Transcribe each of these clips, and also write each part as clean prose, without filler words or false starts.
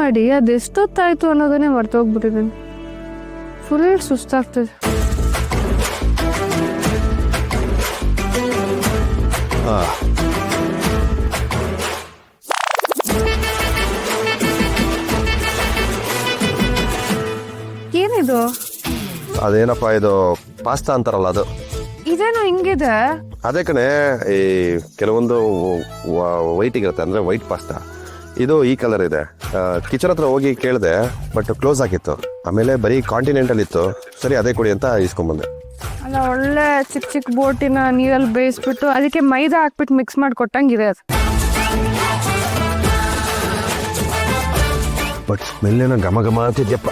ಮಾಡಿ ಅದೆಷ್ಟೊತ್ತಾಯ್ತು ಅನ್ನೋದನ್ನೇ ಮರ್ತೋಗ್ಬಿಟ್ಟಿದ್ದೀನಿ. ಫುಲ್ ಸುಸ್ತಾಗ್ತದೆ. ಏನಿದು? ಅದೇನಪ್ಪ ಇದು ಪಾಸ್ತಾ ಅಂತಾರಲ್ಲ ಅದು. ಇದೇನು ಹಿಂಗಿದೆ? ಅದೇ ಕಣೆ, ಈ ಕೆಲವೊಂದು ವೈಟ್ ಇರುತ್ತೆ, ಅಂದ್ರೆ ವೈಟ್ ಪಾಸ್ತಾ. ಇದು ಈ ಕಲರ್ ಇದೆ. ಕಿಚನ್ ಹತ್ರ ಹೋಗಿ ಕೇಳಿದೆ, ಬಟ್ ಕ್ಲೋಸ್ ಆಗಿತ್ತು. ಆಮೇಲೆ ಬರೀ ಕಾಂಟಿನೆಂಟಲ್ ಇತ್ತು. ಸರಿ ಅದೇ ಕೊಡಿ ಅಂತ ಇಸ್ಕೊಂಡ್ಬಂದೆ. ಅಲ್ಲ, ಒಳ್ಳೆ ಚಿಕ್ಕ ಚಿಕ್ಕ ಬೋಟಿನ ನೀರಲ್ಲಿ ಬೇಯಿಸ್ಬಿಟ್ಟು ಅದಕ್ಕೆ ಮೈದಾ ಹಾಕ್ಬಿಟ್ಟು ಮಿಕ್ಸ್ ಮಾಡಿ ಕೊಟ್ಟಂಗಿದೆ ಅದು. ಬಟ್ ಸ್ಮೆಲ್ ಏನೋ ಘಮ ಘಮ ಅಂತಿದ್ಯಪ್ಪ.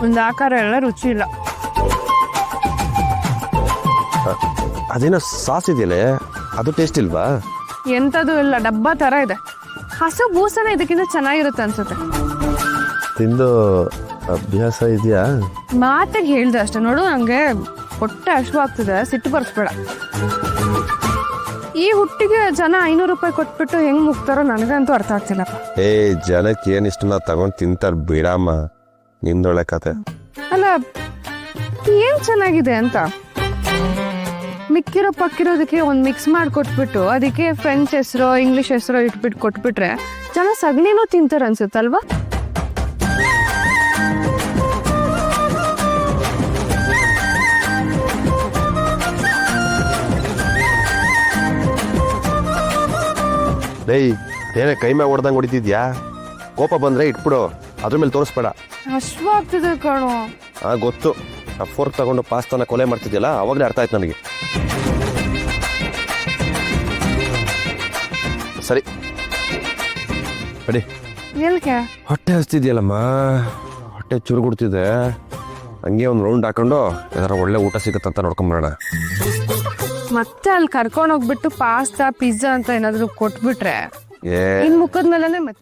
ಒಂದು ಆಕಾರ ಎಲ್ಲ ರುಚಿ ಇಲ್ಲ. ಅದೇನೋ ಸಾಸ್ ಇದೆಯಲ್ಲ, ಅದು ಟೇಸ್ಟ್ ಇಲ್ವಾ? ಎಂಥದ್ದು ಇಲ್ಲ, ಡಬ್ಬ ಥರ ಇದೆ. ಹಸು ಬೂಸನೇ ಇದಕ್ಕಿಂತ ಚೆನ್ನಾಗಿರುತ್ತೆ ಅನ್ಸುತ್ತೆ. ತಿಂದು ಅಭ್ಯಾಸ ಇದೆಯಾ? ಮಾತಾಗಿ ಹೇಳ್ದೆ ಅಷ್ಟೇ. ನೋಡು, ನಂಗೆ ಹೊಟ್ಟೆ ಹಸಿವಾಗ್ತಿದೆ, ಸಿಟ್ಟು ಬರ್ಸ್ಬೇಡ. ಈ ಹುಟ್ಟಿಗೆ ಜನ 500 ರೂಪಾಯಿ ಕೊಟ್ಬಿಟ್ಟು ಹೆಂಗ್ ಮುಗ್ತಾರೋ ನನಗಂತೂ ಅರ್ಥ ಆಗ್ತಿಲ್ಲಪ್ಪ. ಜನಕ್ಕೆ ಏನಿಷ್ಟನ್ನ ತಗೊಂಡ್ ತಿಂತಾರ ಬಿಡಮ್ಮ, ನಿಂದೊಳ್ಳೆ ಕತೆ. ಅಲ್ಲ, ಏನ್ ಚೆನ್ನಾಗಿದೆ ಅಂತ ಮಿಕ್ಕಿರೋ ಪಕ್ಕಿರೋದಕ್ಕೆ ಒಂದು ಮಿಕ್ಸ್ ಮಾಡಿ ಕೊಟ್ಬಿಟ್ಟು ಅದಕ್ಕೆ ಫ್ರೆಂಚ್ ಹೆಸರು ಇಂಗ್ಲಿಷ್ ಹೆಸರು ಇಟ್ಬಿಟ್ಟು ಕೊಟ್ಬಿಟ್ರೆ ಜನ ಸಗಣಿನೂ ತಿಂತಾರೆ ಅನ್ಸುತ್ತಲ್ವಾ? ಏನೇ ಕೈ ಮ್ಯಾಗ ಹೊಡೆದಂಗೆ ಹೊಡಿತಿದ್ಯಾ? ಕೋಪ ಬಂದ್ರೆ ಇಟ್ಬಿಡು, ಅದ್ರ ಮೇಲೆ ತೋರಿಸ್ಬೇಡ. ಹಶ್ವಾಗ್ತಿದೆ ಕಣೋ. ಗೊತ್ತು. ಆ ಫೋರ್ಕ್ ತಗೊಂಡು ಪಾಸ್ತಾನ ಕೊಲೆ ಮಾಡ್ತಿದ್ಯಲ್ಲ, ಅವಾಗಲೇ ಅರ್ಥ ಆಯ್ತು ನನಗೆ. ಸರಿ ಅಡಿ. ಎಲ್ಕೆ? ಹೊಟ್ಟೆ ಹಸ್ತಿದ್ಯಲ್ಲಮ್ಮ, ಹೊಟ್ಟೆ ಚುರುಗುಡ್ತಿದೆ. ಹಂಗೆ ಒಂದು ರೌಂಡ್ ಹಾಕೊಂಡು ಏನಾರ ಒಳ್ಳೆ ಊಟ ಸಿಗುತ್ತಂತ ನೋಡ್ಕೊಂಬರೋಣ. ಮತ್ತೆ ಅಲ್ಲಿ ಕರ್ಕೊಂಡು ಹೋಗ್ಬಿಟ್ಟು ಪಾಸ್ತಾ ಪಿಜ್ಜಾ ಅಂತ ಏನಾದ್ರು ಕೊಟ್ಬಿಟ್ರೆ ಇನ್ ಮುಖದ ಮೇಲೆ ಮತ್ತೆ